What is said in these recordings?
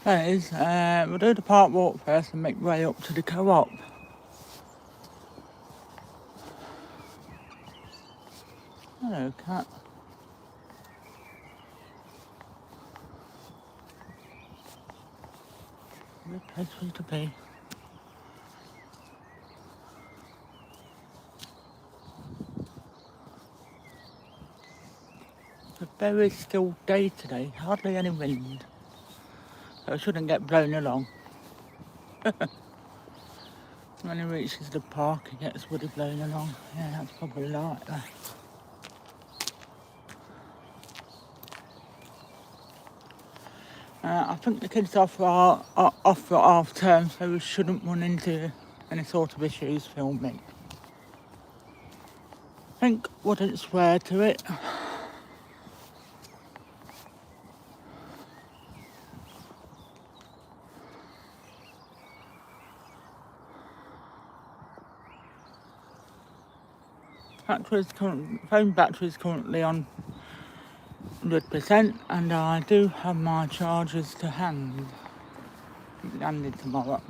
That is, we'll do the park walk first and make way up to the co-op. Hello, cat. Good place for you to be. It's a very still day today, hardly any wind. So it shouldn't get blown along. When it reaches the park, it gets woody blown along. Yeah, that's probably like that. I think the kids are off for half term, so we shouldn't run into any sort of issues filming. I think wouldn't swear to it. Phone battery is currently on 100%, and I do have my chargers to hand. Handed tomorrow.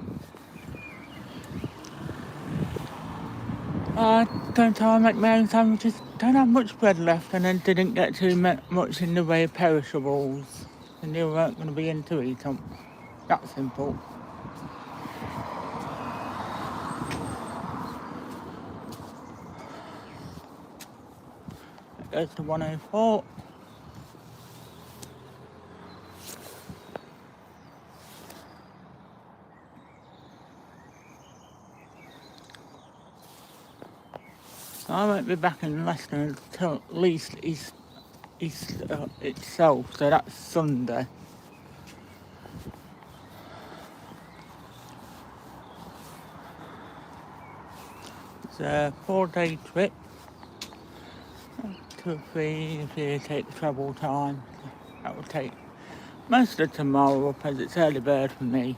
Don't I make my own sandwiches? Don't have much bread left, and then didn't get too much in the way of perishables, and you weren't going to be in to eat them. That simple. It goes to 104. I won't be back in Leicester until at least East itself, so that's Sunday. It's a 4-day trip. 2 or 3 if you take the travel time. That will take most of tomorrow up as it's early bird for me.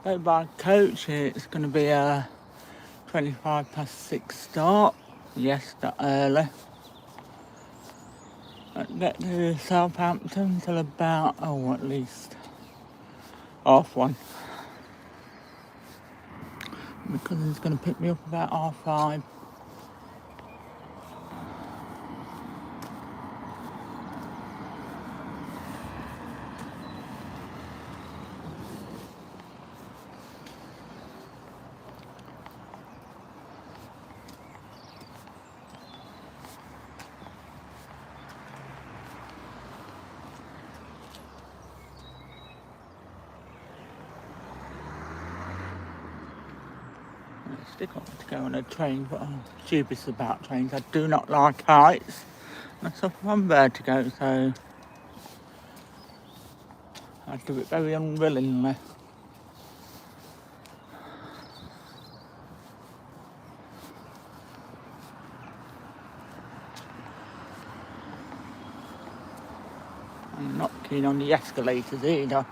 Go by coach, it's going to be a 6:25 start. Yes, that early. I get to Southampton till about, at least 1:30. My cousin's going to pick me up about 5:30. I still want to go on a train, but I'm dubious about trains. I do not like heights. I suffer from vertigo, so I do it very unwillingly. I'm not keen on the escalators either.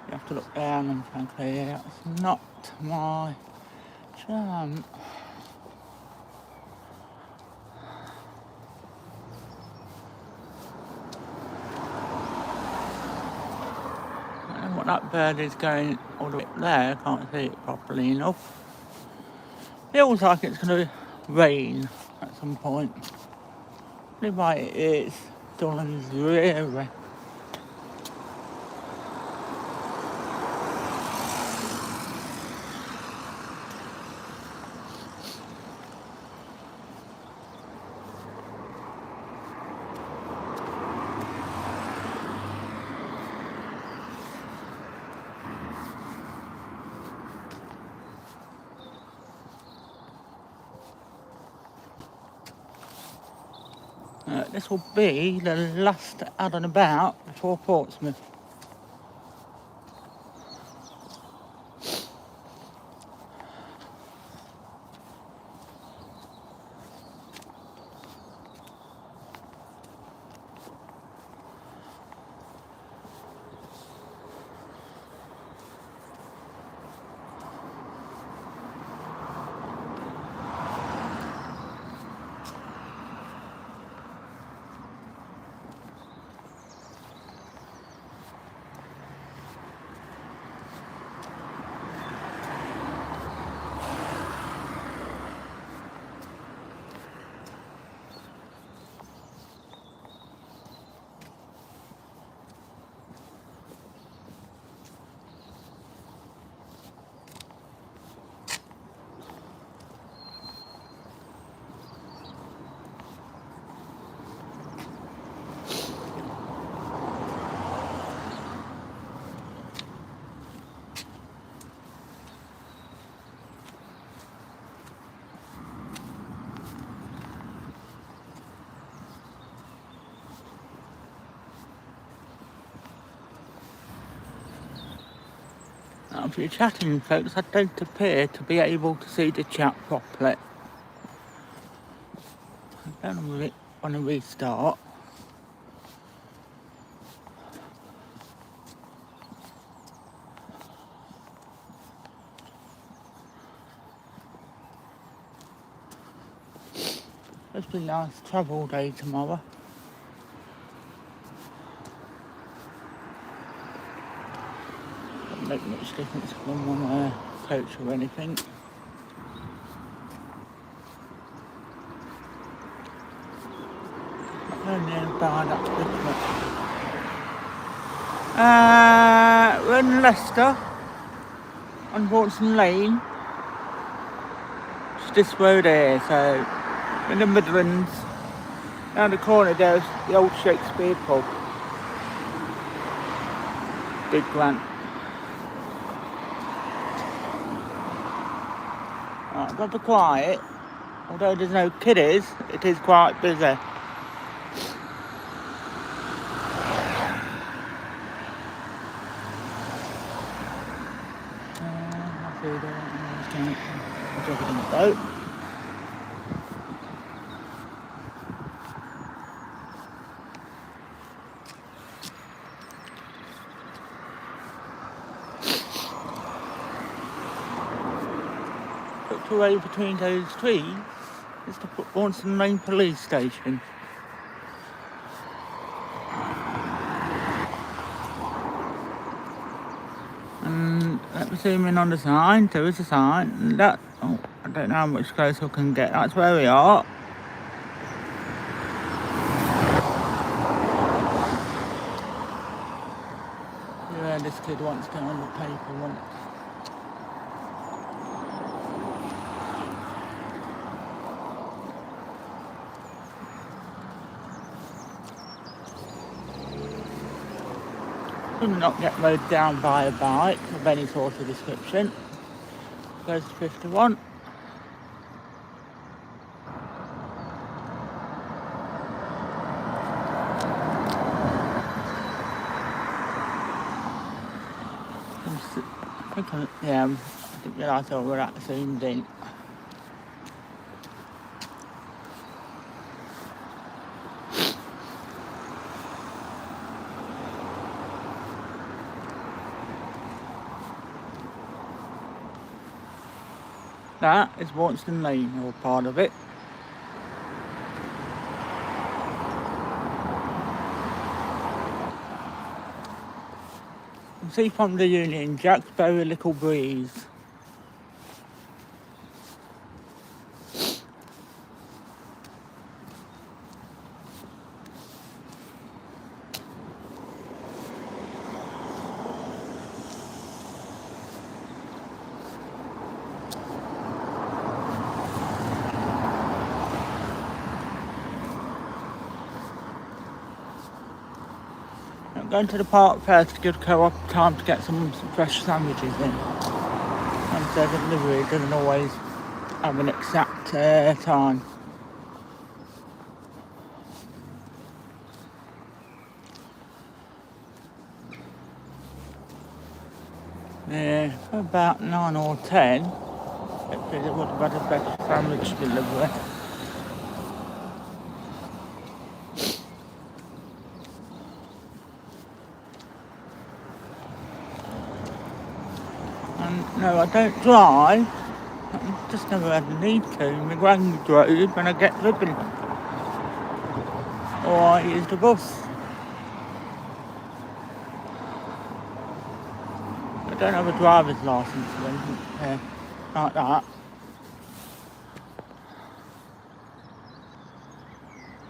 You have to look down and frankly, that's not my jam. I don't know what that bird is going all the way up there. I can't see it properly enough. Feels like it's going to rain at some point. Probably why it is dull and dreary. This will be the last out and about before Portsmouth. If you're chatting, folks, I don't appear to be able to see the chat properly. I don't want to restart. It's been a nice travel day tomorrow. Doesn't make much difference if I'm on a coach or anything. Only bad up we're in Leicester on Watson Lane. It's this road here, so in the Midlands. Down the corner there's the old Shakespeare pub. Big Grant. Right, got to be quiet. Although there's no kiddies, it is quite busy. Boat. Tucked away between those trees is the Watson Lane police station. And let me zoom in on the sign. There is a sign, and that, I don't know how much closer I can get. That's where we are. Yeah, this kid wants to get on the paper once. Could not get mowed down by a bike of any sort of description. Goes to 51. I didn't realise I were that zoomed in. That is Watson Lane, or part of it. You can see from the Union Jack's very little breeze. I'm going to the park first to give Co-op time to get some fresh sandwiches in. And so the delivery doesn't always have an exact time. Yeah, about 9 or 10, hopefully they would have had a better sandwich delivery. No, I don't drive. I just never had the need to. My grand drove when I get driven. Or I use the bus. I don't have a driver's licence or anything like that.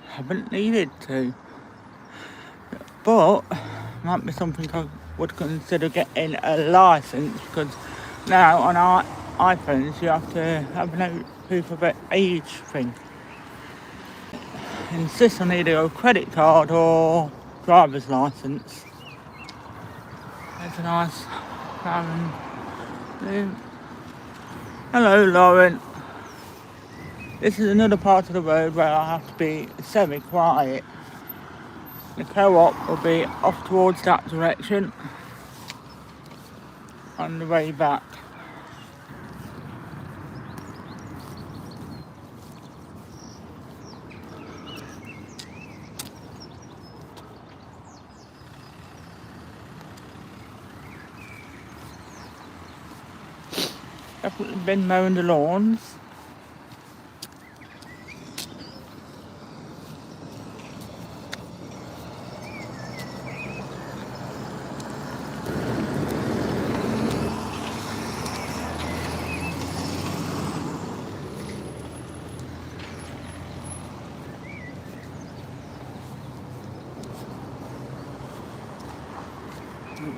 Haven't needed to. But might be something I would consider getting a licence, because now on our iPhones you have to have no proof of age thing. Insist on either a credit card or driver's licence. There's a nice Lauren blue. Hello Lauren. This is another part of the road where I have to be semi-quiet. The Co-op will be off towards that direction. on the way back. Definitely been mowing the lawns.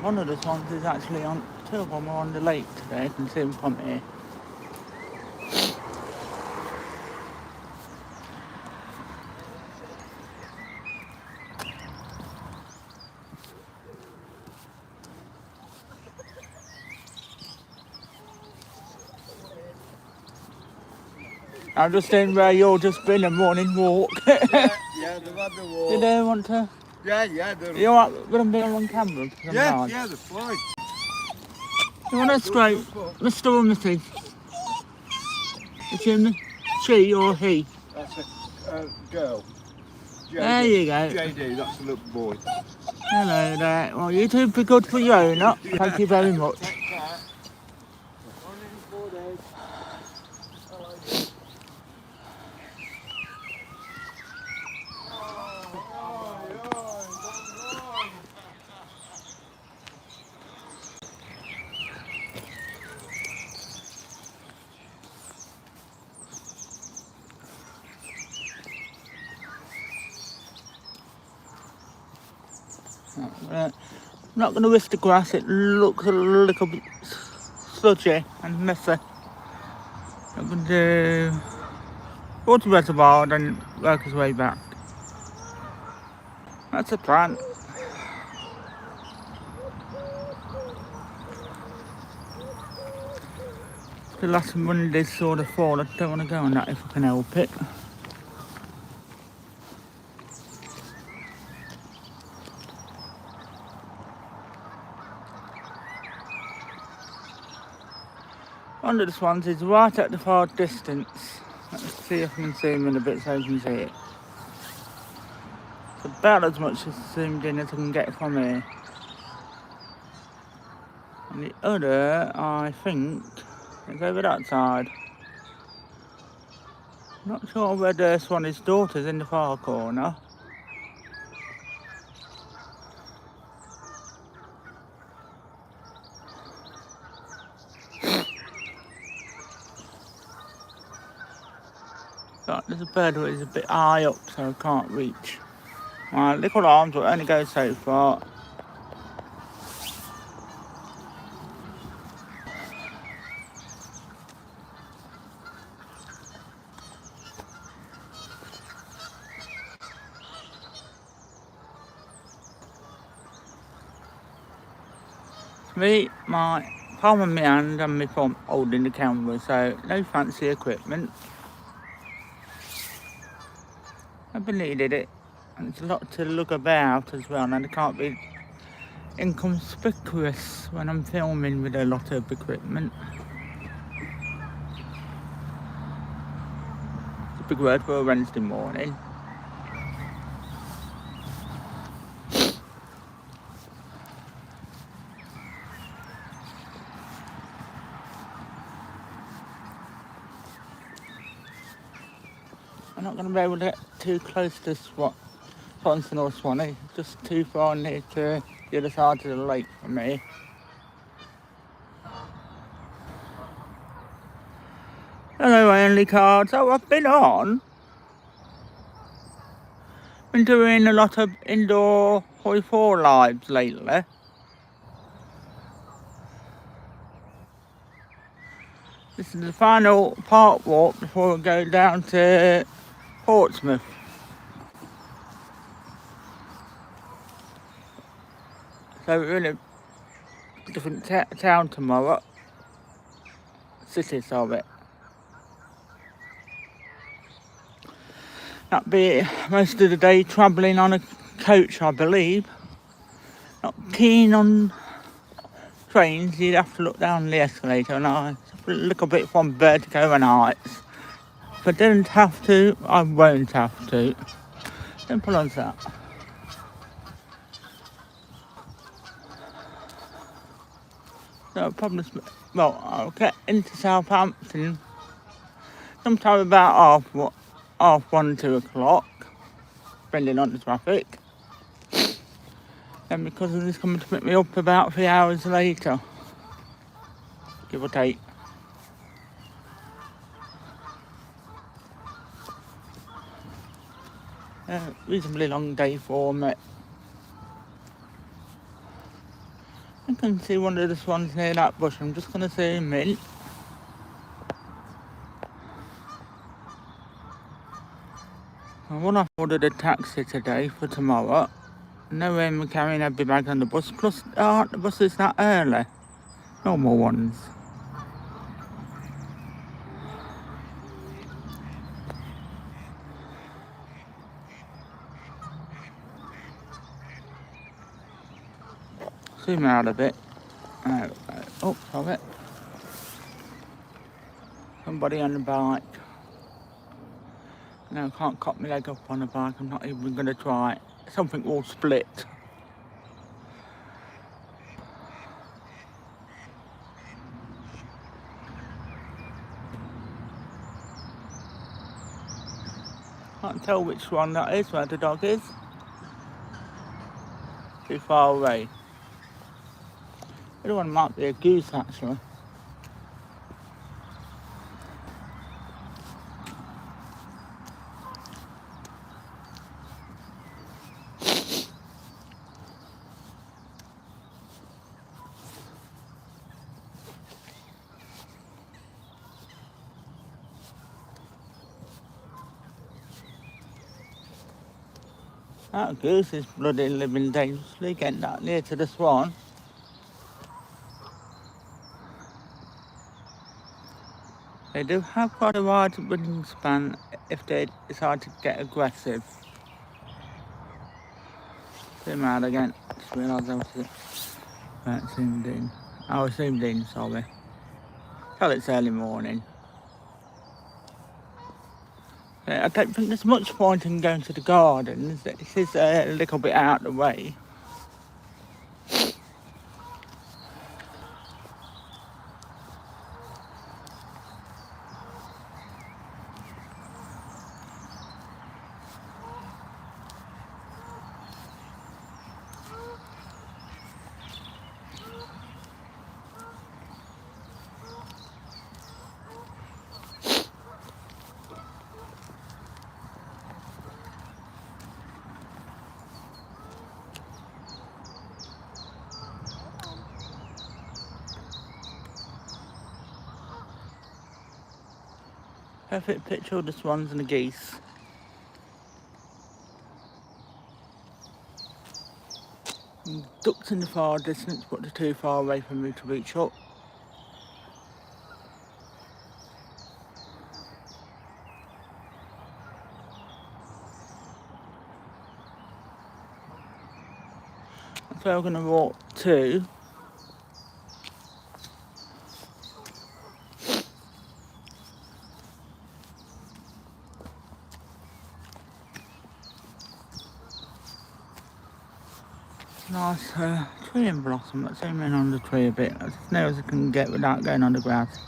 One of the swans is actually on, two of them are on the lake today, you can see them from here. I'm just in where you're just been a morning walk. Yeah, they've had the walk. Did they want to? Yeah, they're... You want to be on camera? Yeah, they're fine. You want to scrape Mr. or Mrs? It's in she or he? That's a girl. JD. There you go. JD, that's a little boy. Hello there. Well, you two be good for your own up. Thank you very much. Take care. 104 days. I'm not going to risk the grass, it looks a little bit sludgy and messy. I'm going to do go to the reservoir and work his way back. That's the plan. The last Monday's sort of fall, I don't want to go on that if I can help it. One of the swans is right at the far distance. Let's see if I can zoom in a bit so you can see it. It's about as much as zoomed in as I can get from here. And the other, I think, is over that side. Not sure where the swan is daughter's in the far corner. But there's a bird that is a bit high up, so I can't reach. My little arms will only go so far. Me, my palm of my hand and my thumb holding the camera, so no fancy equipment. I've been needed it, and it's a lot to look about as well, and I can't be inconspicuous when I'm filming with a lot of equipment. It's a big word for a Wednesday morning. I'm not going to be able to get too close to Swanson or Swanee, just too far near to the other side of the lake for me. Hello, Only Cards. Oh, I've been doing a lot of indoor Hoi4 lives lately. This is the final park walk before we go down to Portsmouth. So we're in a different town tomorrow. City, sorry. That'll be most of the day travelling on a coach, I believe. Not keen on trains, you'd have to look down the escalator, and it's a little bit from vertigo and heights. If I didn't have to, I won't have to. Simple as that. So I'll get into Southampton sometime about half 1, 2 o'clock, depending on the traffic. And because of this coming to pick me up about 3 hours later, give or take. Reasonably long day for me. I can see one of the swans near that bush. I'm just going to zoom in. When I ordered a taxi today for tomorrow, no way I'm carrying a big bag on the bus, plus the bus is that early. Normal ones. Zoom out a bit. Oh, sorry. Somebody on the bike. No, I can't cop my leg up on a bike. I'm not even going to try it. Something will split. Can't tell which one that is, where the dog is. Too far away. The other one might be a goose, actually. That goose is bloody living dangerously, getting that near to the swan. They do have quite a wide wingspan if they decide to get aggressive. Zoom out again. Just realised I was zoomed in. I was zoomed in, sorry. Tell it's early morning. I don't think there's much point in going to the gardens. This is a little bit out of the way. Perfect picture of the swans and the geese. Ducks in the far distance, but they're too far away for me to reach up. So we're going to walk to nice tree in blossom. Let's zoom in on the tree a bit, as near as I can get without going on the grass.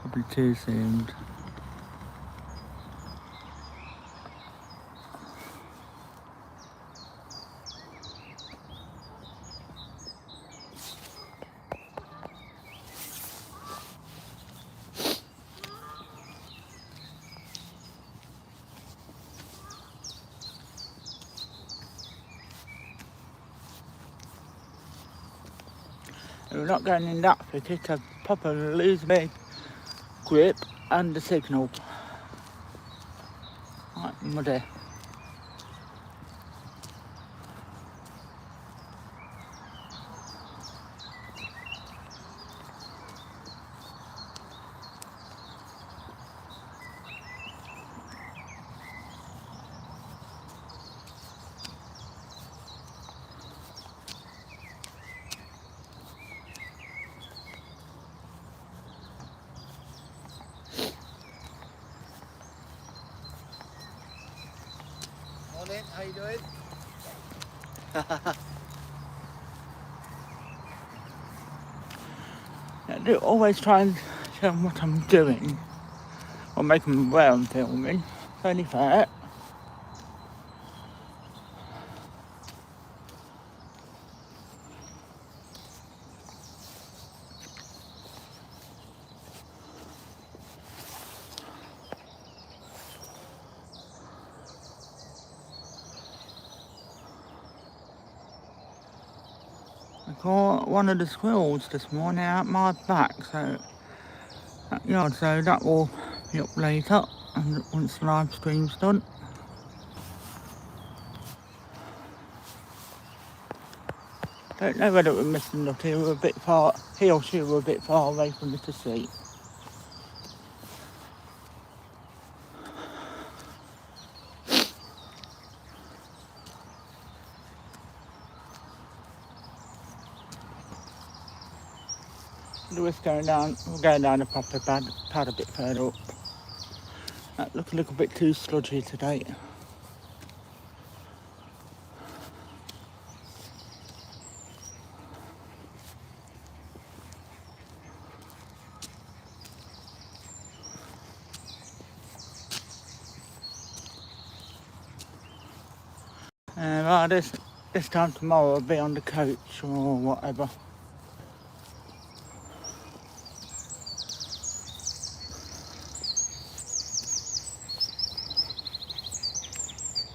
Probably too zoomed. We're not going in that thicket, I probably lose my grip and the signal. Right, muddy. Morning, how you doing? I do always try and show them what I'm doing, or make them aware I'm filming. It's only fair. I caught one of the squirrels this morning out my back, so so that will be up later, and once the live stream's done. Don't know whether we're missing or he were a bit far. He or she were a bit far away from me to see. Lewis going down. We're going down the proper pad a bit further up. That look a little bit too sludgy today. Well, this time tomorrow I'll be on the coach or whatever.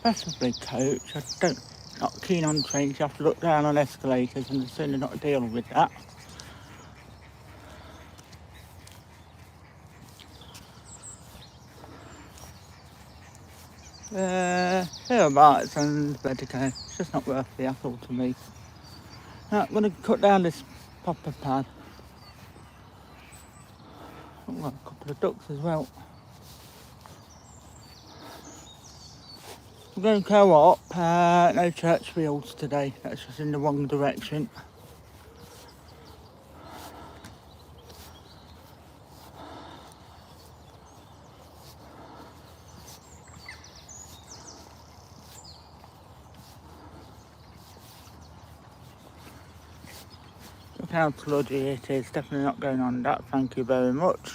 Preferably coach. Not keen on trains. You have to look down on escalators, and I'd sooner not deal with that. Thereabouts and Vertigo. It's just not worth the hassle to me. Now, I'm going to cut down this popper pad. Oh, well, a couple of ducks as well. I'm going co-op. No church fields today. That's just in the wrong direction. Look how sludgy it is. Definitely not going on that. Thank you very much.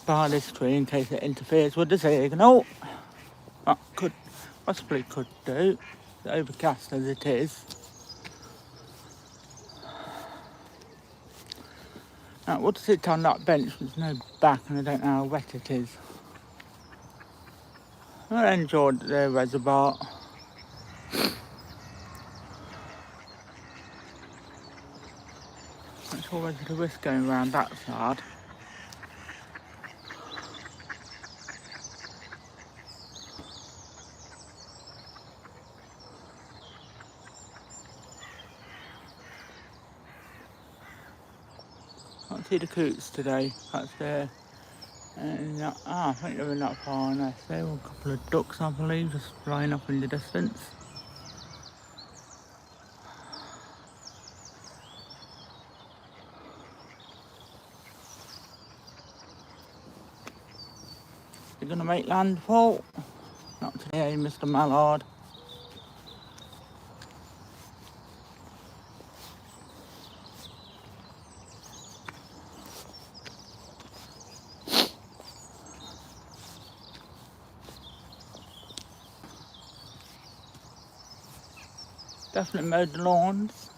Bar this tree in case it interferes with the signal. That possibly could do. It's overcast as it is. Now, I would sit on that bench. There's no back, and I don't know how wet it is. I enjoyed the reservoir. There's always a risk going around that side. Can't see the coots today. That's there. I think they're not far enough. There were a couple of ducks, I believe, just flying up in the distance. They're going to make landfall. Not today, Mr. Mallard. Definitely mowed the lawns.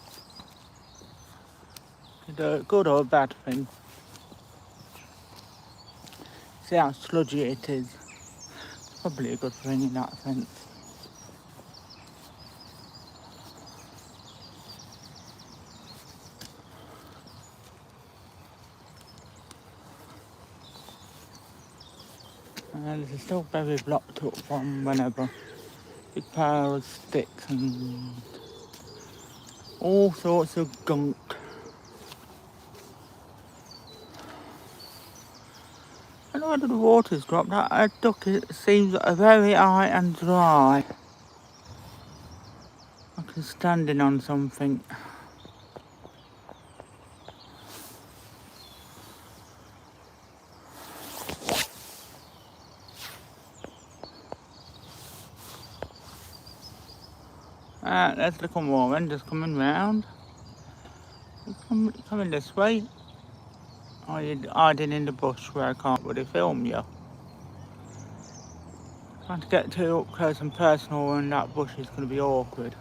Either a good or a bad thing. See how sludgy it is. Probably a good thing in that sense. And this is still very blocked up from whenever. Big pile of sticks and all sorts of gunk. I know where the water's dropped. That duck seems very high and dry. Like it's standing on something. There's little Warren just coming round. Coming this way. Or you're hiding in the bush where I can't really film you. Trying to get too up close and personal in that bush is going to be awkward.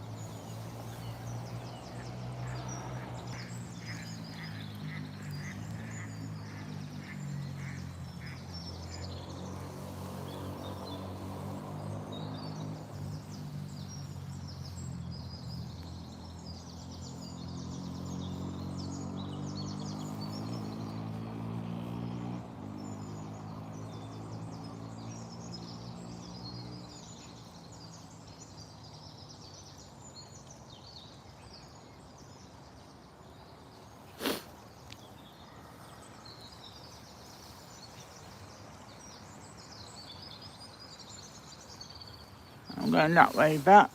I'm going that way back.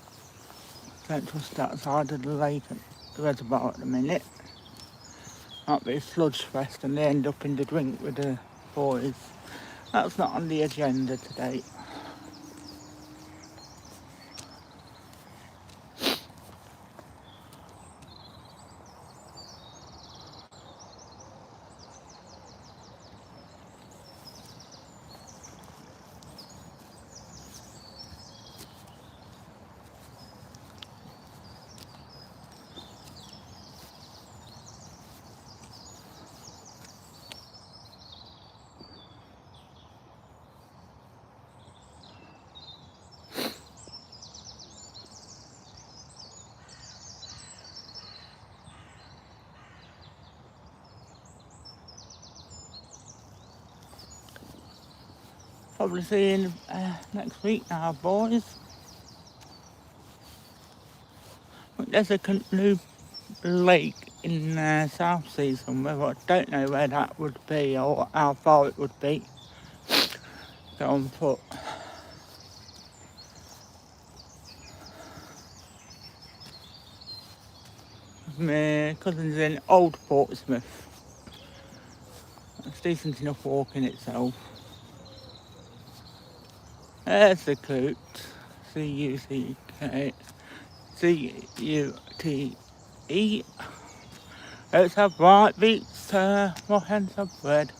Don't just outside of the lake and the reservoir at the minute. Might be a sludge fest and they end up in the drink with the boys. That's not on the agenda today. Probably see you next week now, boys. There's a new lake in South Sea somewhere, but I don't know where that would be or how far it would be. Go on foot. My cousin's in Old Portsmouth. It's decent enough walk in itself. There's the Coot. C-U-C-K. C-U-T-E. Let's have white beets, more hens have bread.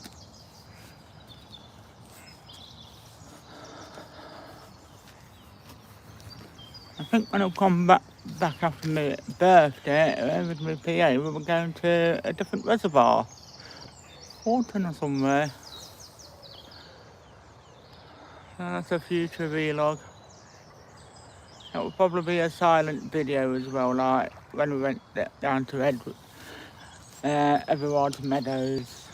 I think when I come back after my birthday with my PA, we were going to a different reservoir. Horton or somewhere. That's a future vlog. It will probably be a silent video as well, like when we went down to Everard's Meadows.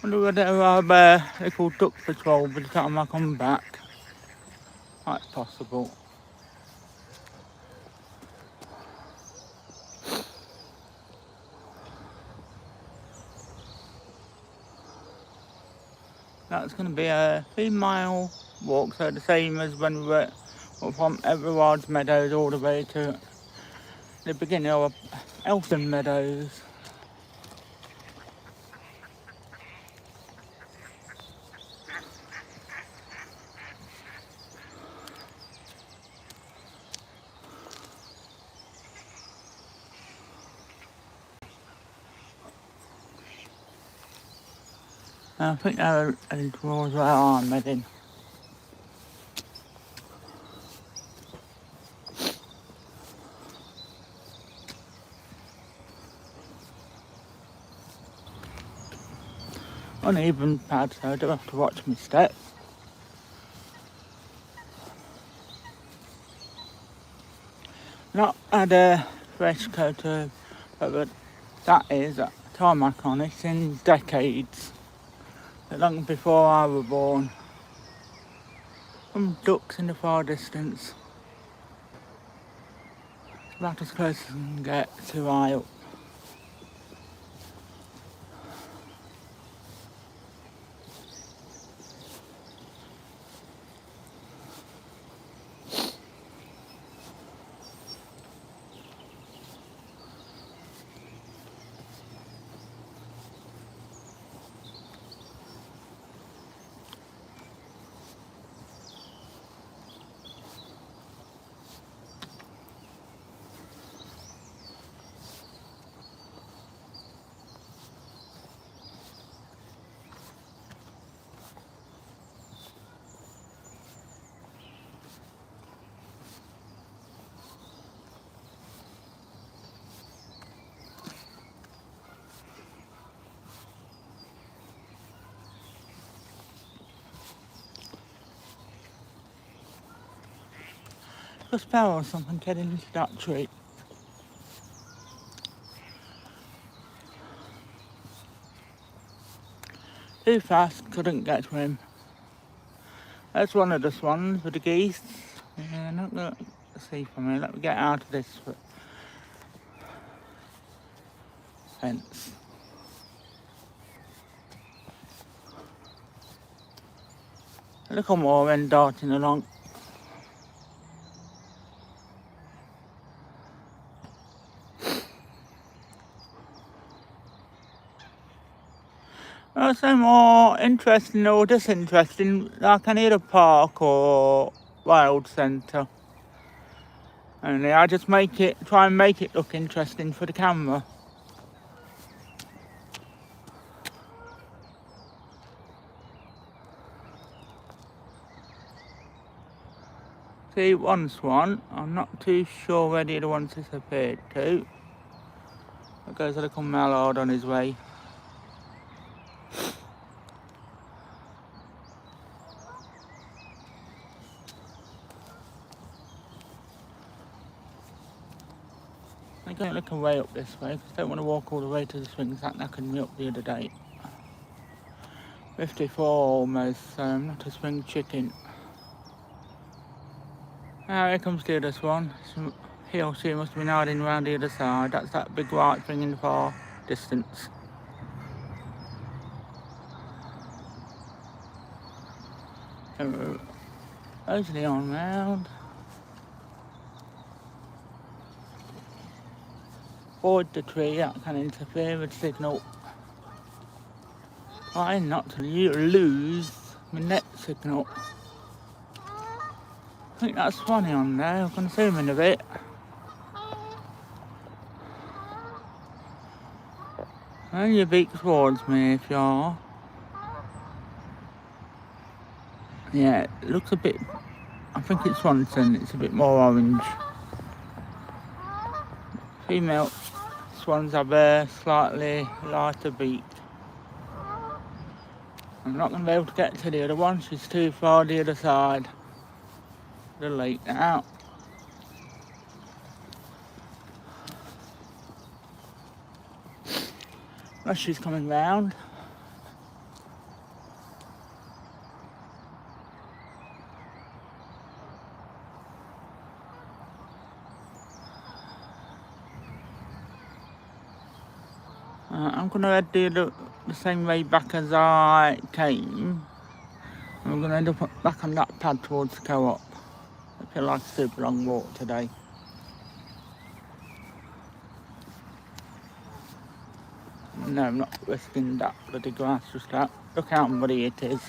Wonder whether they're called duck patrol by the time I come back. That's possible. That's going to be a 3-mile walk, so the same as when we were from Everard's Meadows all the way to the beginning of Elton Meadows. I think they're heading towards where I'm heading. Uneven pad, so I don't have to watch my steps. Not had a fresh coat of, but that is a tarmac on it in decades. Long before I was born. Some ducks in the far distance. It's about as close as I can get to eye up. a sparrow or something getting into that tree. Too fast, couldn't get to him. That's one of the swans with the geese. Yeah, not going to see from here. Let me get out of this fence. Look at more men darting along. Well, so more interesting or disinteresting, like any other park or wild centre. Only I just try and make it look interesting for the camera. See one swan, I'm not too sure where the other one's disappeared to. There goes a little mallard on his way. I'm going to look way up this way because I don't want to walk all the way to the swings that knackered me up the other day. 54 almost, so I'm not a swing chicken. Now here comes the other swan. He or she must have been hiding around the other side. That's that big white thing in the far distance. Mostly on round. Avoid the tree, that can interfere with signal. Try not to lose my net signal. I think that's funny on there, I'm going to zoom in a bit. And your beak towards me if you are. Yeah, it looks a bit, I think it's Swanson, it's a bit more orange. Female swans have a slightly lighter beak. I'm not going to be able to get to the other one, she's too far the other side. The lake now. Unless she's coming round. I'm going to head the same way back as I came. I'm going to end up back on that pad towards the co-op. I feel like a super long walk today. No, I'm not risking that bloody grass just that. Look how muddy it is.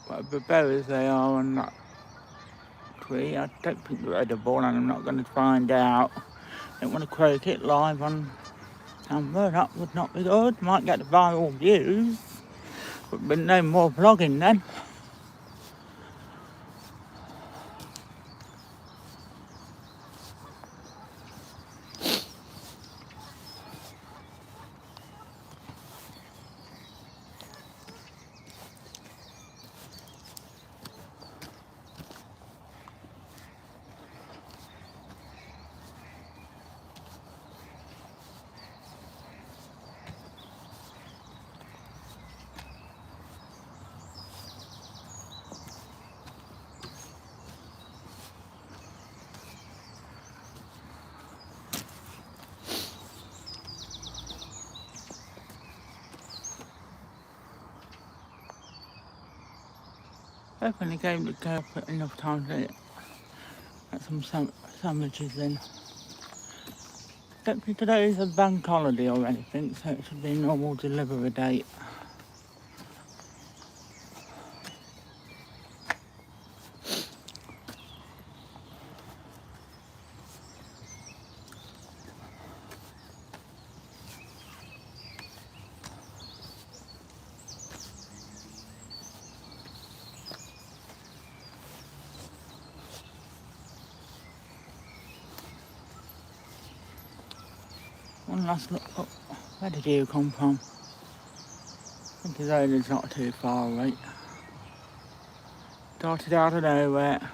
Whatever berries they are on that tree, I don't think they're edible and I'm not going to find out. I don't want to croak it live on camera, that would not be good. Might get the viral views, but no more vlogging then. Definitely gave the girl enough time to get some sandwiches in. Don't think today is a bank holiday or anything, so it should be a normal delivery date. One last look up. Where did you come from? I think his owner's not too far away. Darted out of nowhere.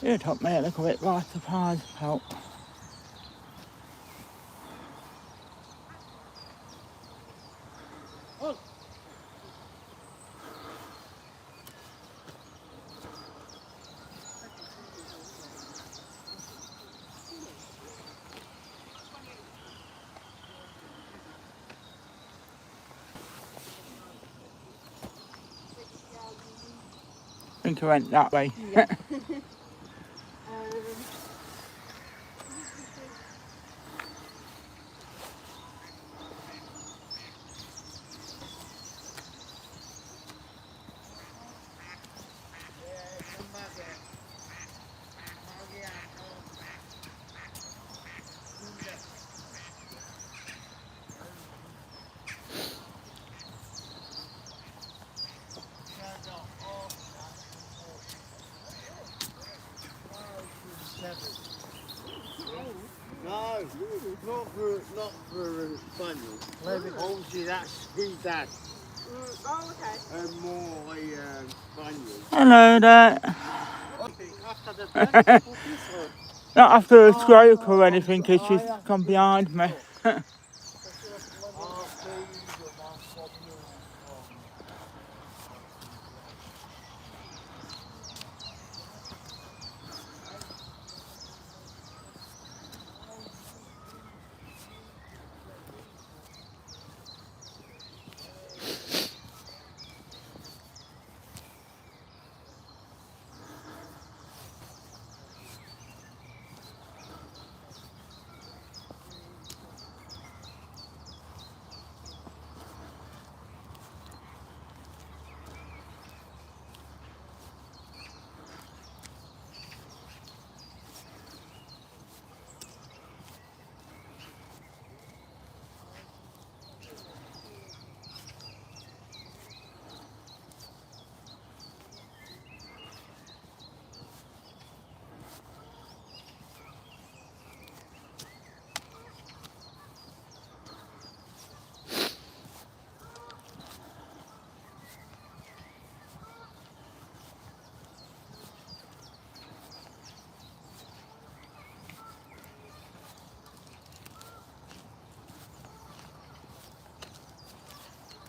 It took me a little bit by surprise, felt. I think I went that way. Yeah. No, not for spaniel. Obviously that's his dad. Oh, okay. And more a spaniel. Hello there. After the birth, Not after a stroke or anything, because she's come behind me.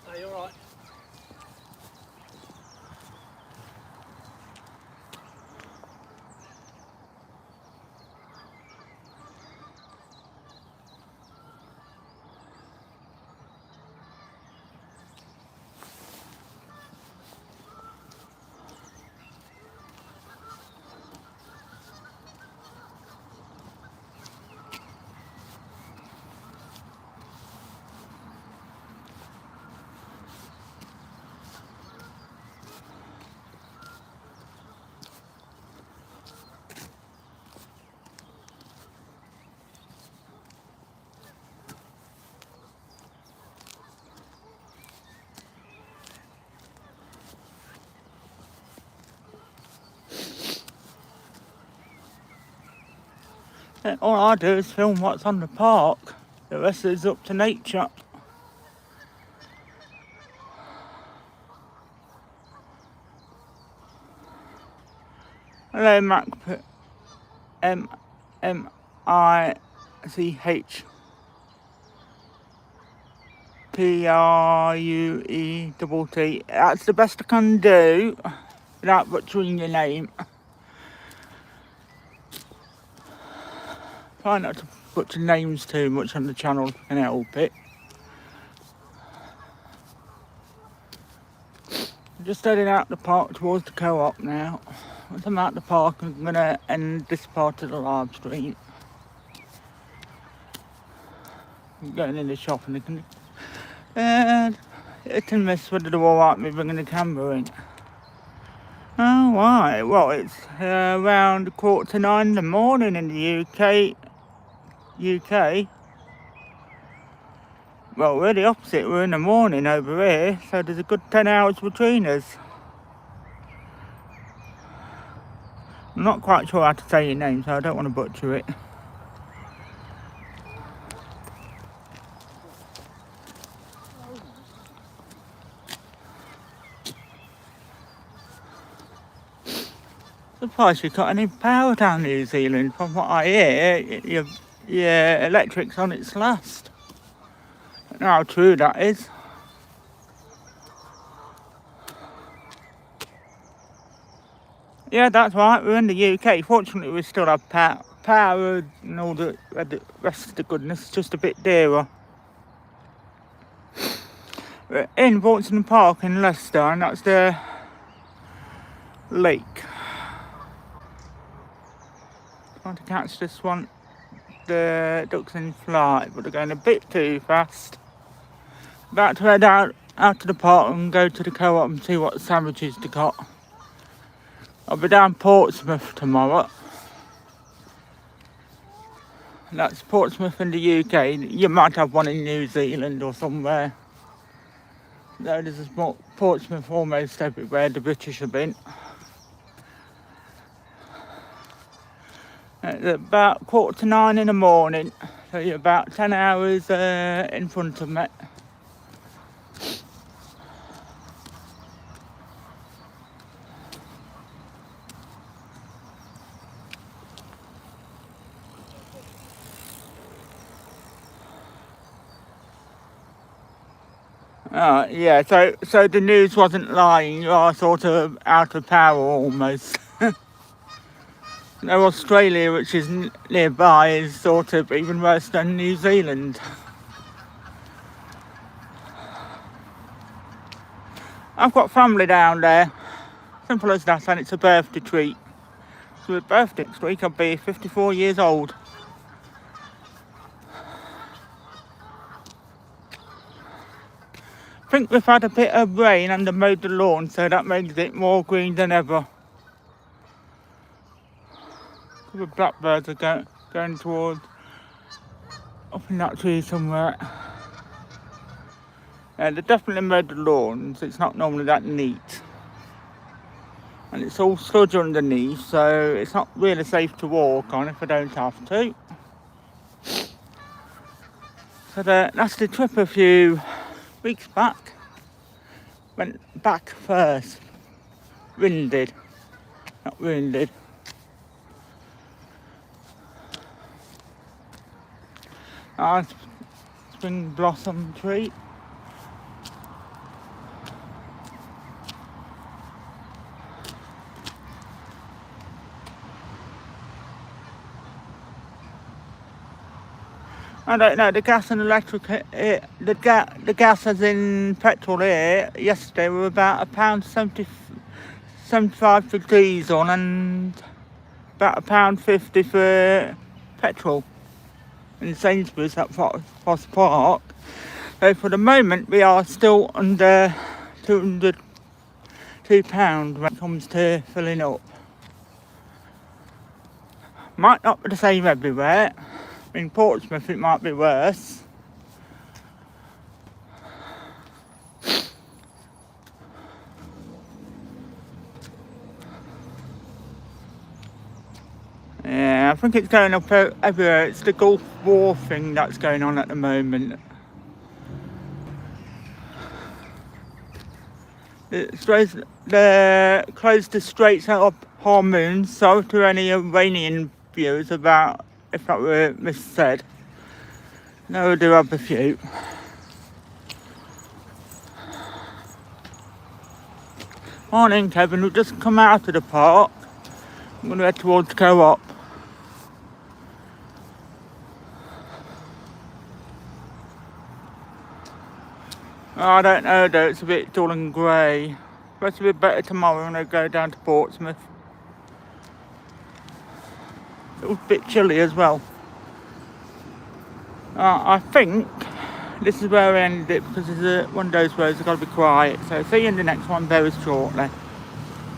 Are you alright? All I do is film what's on the park. The rest is up to nature. Hello, Mac. MMICHPRUETT. That's the best I can do without butchering your name. Try not to butcher names too much on the channel if I can help it. Just heading out the park towards the co-op now. Once I'm out the park, I'm going to end this part of the live stream. I'm going in the shop and hit and miss whether they're alright me bringing the camera in. Oh, right. Well, it's around 9:15 in the morning in the UK. Well, we're the opposite. We're in the morning over here, so there's a good 10 hours between us. I'm not quite sure how to say your name, so I don't want to butcher it. Surprised you've got any power down New Zealand. From what I hear, your electric's on its last. I don't know how true that is. Yeah, that's right, we're in the UK. Fortunately, we still have power and all the rest of the goodness. It's just a bit dearer. We're in Vauxhall Park in Leicester, and that's the lake. Trying to catch this one, the ducks in flight, but they're going a bit too fast. About to head out to the park and go to the co-op and see what sandwiches they got. I'll be down Portsmouth tomorrow. That's Portsmouth in the UK. You might have one in New Zealand or somewhere. There's a small Portsmouth almost everywhere the British have been. It's about 9:15 in the morning, so you're about 10 hours in front of me. Yeah, so the news wasn't lying. You are sort of out of power almost. No, Australia, which is nearby, is sort of even worse than New Zealand. I've got family down there. Simple as that, and it's a birthday treat. So my birthday next week, I'll be 54 years old. I think we've had a bit of rain and they've mowed the lawn, so that makes it more green than ever. The blackbirds are going towards up in that tree somewhere. Yeah, they definitely mowed the lawns. It's not normally that neat, and it's all sludge underneath, so it's not really safe to walk on if I don't have to. So the nasty trip a few weeks back. Went back first. Winded. Not wounded. Nice spring blossom tree. I don't know, the gas and electric, the gas as in petrol here, yesterday were about £1.75 for diesel and about £1.50 for petrol in Sainsbury's at Foss Park. So for the moment we are still under £202 when it comes to filling up. Might not be the same everywhere. In Portsmouth it might be worse. Yeah, I think it's going up everywhere. It's the Gulf War thing that's going on at the moment. They closed the Straits of Hormuz, so to any Iranian viewers about if that were missaid. No, we do have a few. Morning, Kevin. We've just come out of the park. I'm going to head towards Co-op. Oh, I don't know though, it's a bit dull and grey. Supposed to be better tomorrow when I go down to Portsmouth. It was a bit chilly as well. I think this is where I ended it because it's one of those roads I've got to be quiet. So see you in the next one very shortly.